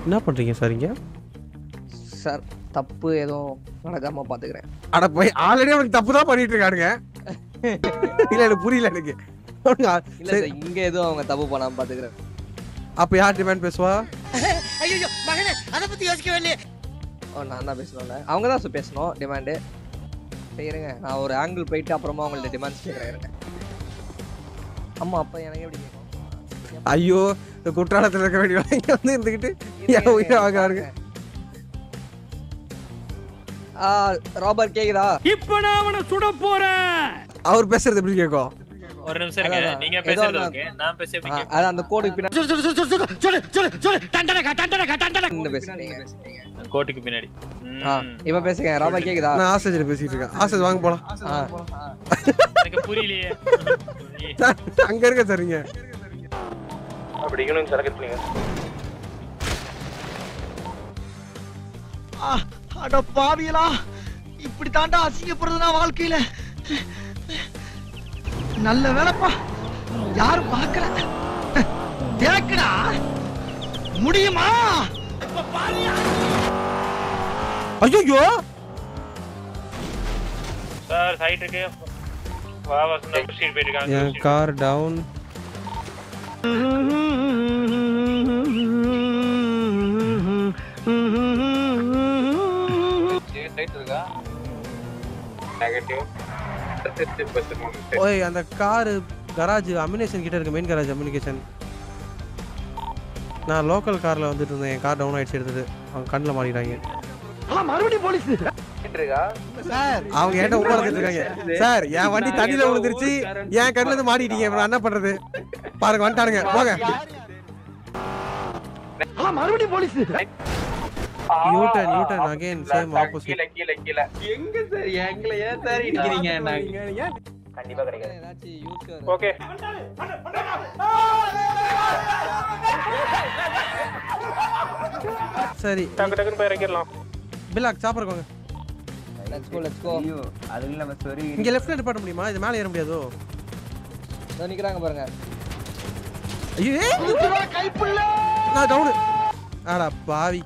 என்ன பண்றீங்க சார் இங்க? சார் தப்பு எதுவும் நடக்காம பாத்துக்கிறேன். அட போய் ஆல்ரெடி அவனுக்கு தப்பு தான் பண்ணிட்டு இருக்கானுங்க. இல்ல எனக்கு புரியல எனக்கு. இல்ல சார் இங்க எதுவும் அவங்க தப்பு பண்ணாம பாத்துக்கிறேன். அப்ப யார் டிமாண்ட் பேசுவா? ஐயோ மகனே அத பத்தி யோசிக்கவே இல்லையே. நான் தான் பேசணும்ல. அவங்க தான் சார் பேசணும் டிமாண்ட். சரிங்க நான் ஒரு ஆங்கிள் போயிட்டு அப்புறமா அவங்கள்ட்ட டிமாண்ட்ஸ் கேக்குறேன். அம்மா அப்பா எனக்கு எப்படி கேட்கும்? ஐயோ குற்றாலத்துல இருக்க வேண்டியவங்க இங்க வந்து இருந்துகிட்டு ஏன் உயிரை வாங்குறாங்க? ராபர்ட் கேக்குதா? இப்போ நான் அவனை சுட போறேன். அவர் பேசுறது எப்படி கேட்கும்? ஒரு நிமிஷம் இருங்க. நீங்க பேசுறது ஓகே. நான் பேச எப்படி கேட்கும்? அத அந்த கோடுக்கு பின்னாடி சொல்லு டண்டன பேசுறீங்க. கோட்டுக்கு பின்னாடி. இப்ப பேசுங்க. ராபர்ட் கேக்குதா? நான் ஆசைஜில பேசிட்டு இருக்கேன். ஆசைஜ் வாங்க போலாம். எனக்கு புரியலையே. அங்க இருக்க சரிங்க. அப்படி இவனுக்கு செலக்ட் பண்ணுங்க. அட பாவியலா இப்படி தாண்டா அசிங்கப்படுறது நான் வாழ்க்கையில. நல்ல வேலைப்பா யாரும் பார்க்கல. எனக்குடா முடியுமா? ஐயோ சார் சைடுக்கு வா வா சொன்னா ஸ்ட்ரீட் போயிட்டு இருக்காங்க. என் கார் டவுன். ஓய் அந்த கார் கராஜ் அமினேஷன் கிட்ட இருக்கு. மெயின் கராஜ் அமினிகேஷன். நான் லோக்கல் கார்ல வந்துட்டு இருந்தேன். என் கார் டவுன் ஆயிடுச்சு. எடுத்துட்டு அவங்க கண்ணில் மாட்டிட்டாங்க. மறுபடியும் போலீஸ் அவங்க ஏட்ட உட்கார்ந்துட்டு இருக்காங்க. சார் என் வண்டி தண்ணியில விழுந்துருச்சு. என் கண்ணுல இருந்து மாட்டிட்டீங்க. என்ன பண்றது பாருங்க. வந்துட்டானுங்க போங்க. மறுபடியும் police Newton again same opposite. கீழ எங்க சார் எங்களை ஏன் சார் இடிக்கிறீங்க? கண்டிப்பா கிடைக்காது. ஏதாச்சும் யூஸ் ஓகே சரி டக்குன்னு போய் இறக்கிடலாம். பிலாக் சாப்பர் வாங்க. Let's go. ஐயோ அதுல நம்ம சாரி இங்க லெஃப்ட்ல நிப்பாட்ட முடியுமா? இது மேல ஏற முடியாதோ? இதோ நிக்கறாங்க பாருங்க. ஐயோ கைப்புள்ள. நான் டவுன். அட பாவி.